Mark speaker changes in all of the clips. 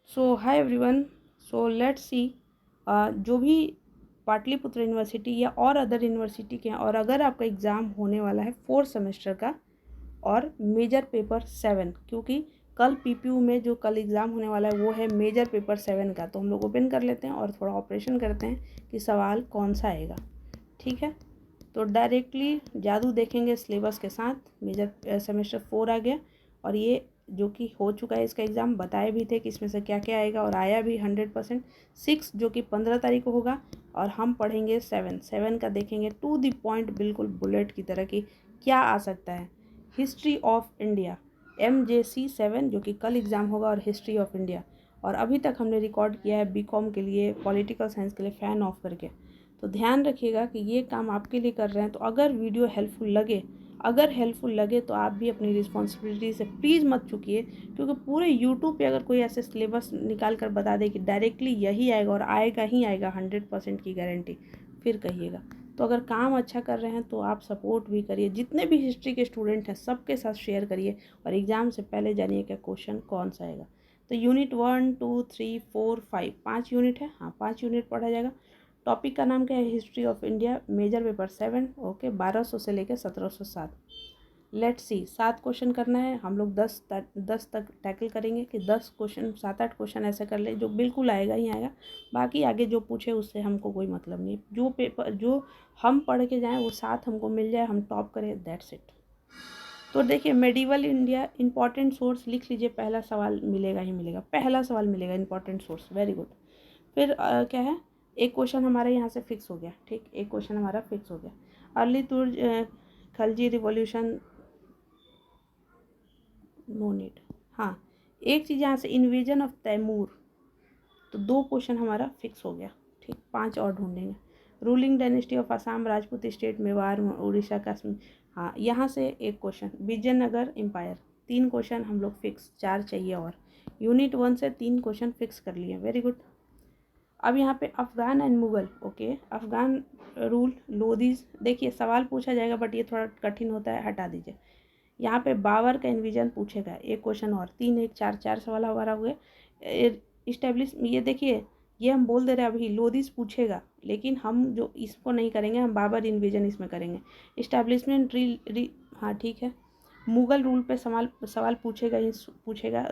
Speaker 1: So hi everyone. So let's see जो भी Pataliputra university या और अदर यूनिवर्सिटी के हैं, और अगर आपका एग्ज़ाम होने वाला है 4th सेमेस्टर का और मेजर पेपर 7, क्योंकि कल पीपीयू में जो कल एग्ज़ाम होने वाला है वो है मेजर पेपर 7 का। तो हम लोग ओपन कर लेते हैं और थोड़ा ऑपरेशन करते हैं कि सवाल कौन सा आएगा। ठीक है, तो डायरेक्टली जादू देखेंगे सिलेबस के साथ। मेजर सेमेस्टर 4 आ गया और ये जो कि हो चुका है, इसका एग्ज़ाम बताए भी थे कि इसमें से क्या क्या आएगा और आया भी 100%। 6 जो कि 15 तारीख को होगा, और हम पढ़ेंगे 7 का देखेंगे टू द पॉइंट, बिल्कुल बुलेट की तरह की क्या आ सकता है। हिस्ट्री ऑफ इंडिया MJC 7 जो कि कल एग्ज़ाम होगा, और हिस्ट्री ऑफ इंडिया। और अभी तक हमने रिकॉर्ड किया है बीकॉम के लिए, पॉलिटिकल साइंस के लिए फ़ैन ऑफ करके। तो ध्यान रखिएगा कि ये काम आपके लिए कर रहे हैं। तो अगर वीडियो हेल्पफुल लगे तो आप भी अपनी रिस्पॉन्सिबिलिटी से प्लीज़ मत चूकिए, क्योंकि पूरे यूट्यूब पे अगर कोई ऐसे सिलेबस निकाल कर बता दे कि डायरेक्टली यही आएगा और आएगा ही आएगा 100% की गारंटी, फिर कहिएगा। तो अगर काम अच्छा कर रहे हैं तो आप सपोर्ट भी करिए, जितने भी हिस्ट्री के स्टूडेंट हैं सबके साथ शेयर करिए, और एग्ज़ाम से पहले जानिए कि क्वेश्चन कौन सा आएगा। तो यूनिट 1 2 3 4 5 5 यूनिट है, हाँ 5 यूनिट पढ़ा जाएगा। टॉपिक का नाम क्या है? History of India, major paper 7। Okay, 1200 से लेकर 1707। लेट्स सी, 7 क्वेश्चन करना है हम लोग। 10 तक टैकल करेंगे कि 10 क्वेश्चन, 7-8 क्वेश्चन ऐसे कर ले जो बिल्कुल आएगा ही आएगा। बाकी आगे जो पूछे उससे हमको कोई मतलब नहीं। जो पेपर जो हम पढ़ के जाएँ वो 7 हमको मिल जाए, हम टॉप करें, दैट्स इट। तो देखिए, मेडिवल इंडिया इंपॉर्टेंट सोर्स लिख लीजिए। पहला सवाल मिलेगा ही मिलेगा, पहला सवाल मिलेगा इंपॉर्टेंट सोर्स। Very good. फिर क्या है, एक क्वेश्चन हमारा यहाँ से फिक्स हो गया। ठीक, एक क्वेश्चन हमारा फिक्स हो गया। Early Turks Khalji revolution, no need. हाँ, एक चीज़ यहाँ से, इन्वेजन ऑफ तैमूर। तो 2 क्वेश्चन हमारा फिक्स हो गया। ठीक, 5 और ढूंढेंगे। Ruling dynasty of Assam, Rajput state, Mewar, Orissa, Kashmir. हाँ, यहाँ से एक क्वेश्चन, विजयनगर एम्पायर। 3 क्वेश्चन हम लोग फिक्स, 4 चाहिए और। यूनिट 1 से 3 क्वेश्चन फिक्स कर लिए। Very good. अब यहाँ पे Afghan and Mughal. Okay, Afghan rule, Lodis. देखिए सवाल पूछा जाएगा बट ये थोड़ा कठिन होता है, हटा दीजिए। यहाँ पे बाबर का इन्विजन पूछेगा, एक क्वेश्चन और। 3 1 4 4 सवाल हमारा हुए। इस्टेब्लिश, ये देखिए, ये हम बोल दे रहे हैं अभी लोदीज़ पूछेगा, लेकिन हम जो इसको नहीं करेंगे, हम बाबर इन्विजन इसमें करेंगे। इस्टेब्लिशमेंट हाँ ठीक है। मुग़ल रूल पे सवाल पूछेगा ही पूछेगा।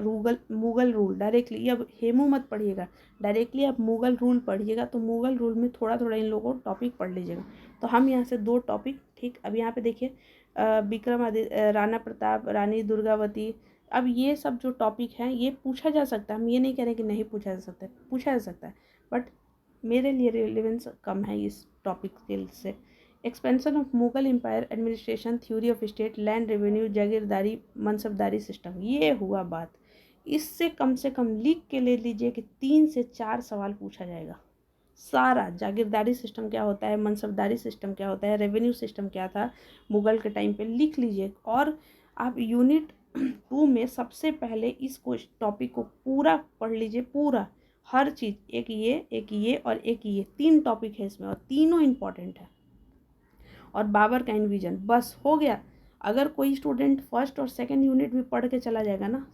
Speaker 1: मुग़ल रूल डायरेक्टली, अब हेमू मत पढ़िएगा, डायरेक्टली आप मुग़ल रूल पढ़िएगा। तो मुग़ल रूल में थोड़ा थोड़ा इन लोगों को टॉपिक पढ़ लीजिएगा। तो हम यहाँ से 2 टॉपिक। ठीक, अब यहाँ पे देखिए, विक्रमादित्य, राणा प्रताप, रानी दुर्गावती। अब ये सब जो टॉपिक हैं ये पूछा जा सकता है, हम ये नहीं कह रहे कि नहीं पूछा जा सकता है, पूछा जा सकता है, बट मेरे लिए रिलेवेंस कम है इस टॉपिक के से। Expansion of Mughal empire, administration, theory of state, land revenue, जागीरदारी, मनसबदारी सिस्टम। ये हुआ बात। इससे कम लिख के ले लीजिए कि 3 से 4 सवाल पूछा जाएगा। सारा जागीरदारी सिस्टम क्या होता है, मनसबदारी सिस्टम क्या होता है, रेवेन्यू सिस्टम क्या था मुग़ल के टाइम पे, लिख लीजिए। और आप यूनिट 2 में सबसे पहले इस टॉपिक को पूरा पढ़ लीजिए, पूरा हर चीज़। एक ये और एक ये 3 टॉपिक है इसमें, और तीनों इम्पॉर्टेंट है। और बाबर का इन्विजन, बस हो गया। अगर कोई स्टूडेंट फर्स्ट और सेकंड यूनिट भी पढ़ के चला जाएगा ना,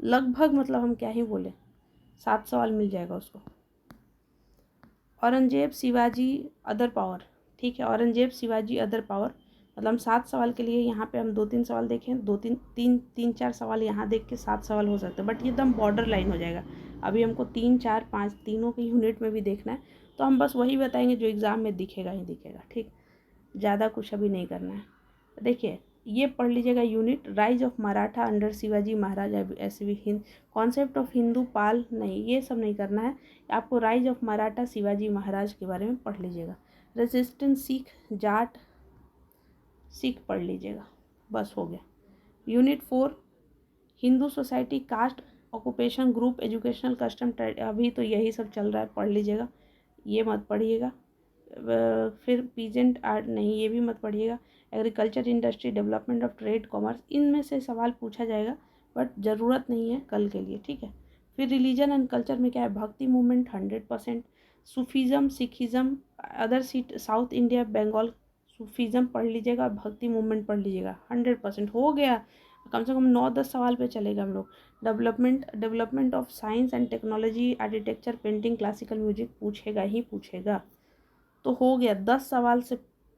Speaker 1: लगभग, मतलब हम क्या ही बोले, 7 सवाल मिल जाएगा उसको। Aurangzeb Shivaji other power. ठीक है, औरंगजेब शिवाजी अदर पावर, मतलब हम 7 सवाल के लिए यहाँ पे हम 2-3 सवाल देखें, 3-4 सवाल यहाँ देख के 7 सवाल हो सकते हैं, बट ये एकदम बॉर्डर लाइन हो जाएगा। अभी हमको 3 4 5 तीनों के यूनिट में भी देखना है, तो हम बस वही बताएंगे जो एग्ज़ाम में दिखेगा ही दिखेगा। ठीक, ज़्यादा कुछ अभी नहीं करना है। देखिए, ये पढ़ लीजिएगा unit, rise of Maratha under Shivaji Maharaj. ऐसे भी कॉन्सेप्ट ऑफ हिंदू पाल, नहीं ये सब नहीं करना है आपको। राइज ऑफ मराठा शिवाजी महाराज के बारे में पढ़ लीजिएगा। रेजिस्टेंस सिख, जाट सिख पढ़ लीजिएगा, बस हो गया। Unit 4, Hindu society, caste, occupation, group, educational, custom, अभी तो यही सब चल रहा है, पढ़ लीजिएगा, ये मत पढ़िएगा। फिर पीजेंट आर्ट, नहीं ये भी मत पढ़िएगा। Agriculture, industry, development of trade, commerce, इनमें से सवाल पूछा जाएगा, बट ज़रूरत नहीं है कल के लिए। ठीक है। फिर रिलीजन एंड कल्चर में क्या है, bhakti movement 100%, Sufism, Sikhism, other seat, south India, Bengal, Sufism पढ़ लीजिएगा, भक्ति मूवमेंट पढ़ लीजिएगा, 100% हो गया। कम से कम 9-10 सवाल पे चलेगा हम लोग। Development of science and technology, architecture, painting, classical music पूछेगा ही पूछेगा। तो हो गया 10 सवाल से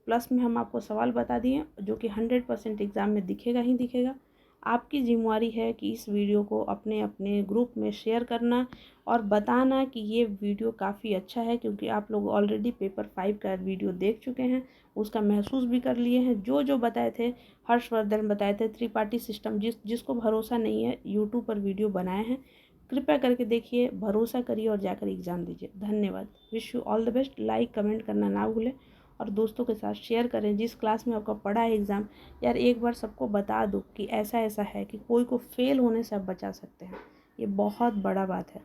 Speaker 1: प्लस में हम आपको सवाल बता दिए जो कि 100% एग्ज़ाम में दिखेगा ही दिखेगा। आपकी जिम्मेवारी है कि इस वीडियो को अपने अपने ग्रुप में शेयर करना और बताना कि ये वीडियो काफ़ी अच्छा है, क्योंकि आप लोग ऑलरेडी पेपर 5 का वीडियो देख चुके हैं, उसका महसूस भी कर लिए हैं। जो जो बताए थे, हर्षवर्धन बताए थे, त्रिपाठी सिस्टम, जिसको भरोसा नहीं है यूट्यूब पर वीडियो बनाए हैं, कृपया करके देखिए, भरोसा करिए और जाकर एग्ज़ाम दीजिए। धन्यवाद। Wish you all the best. Like comment करना ना भूलें और दोस्तों के साथ शेयर करें। जिस क्लास में आपका पढ़ा है एग्ज़ाम, यार एक बार सबको बता दो कि ऐसा ऐसा है कि कोई को फेल होने से आप बचा सकते हैं। ये बहुत बड़ा बात है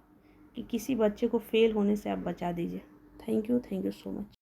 Speaker 1: कि किसी बच्चे को फेल होने से आप बचा दीजिए। Thank you so much.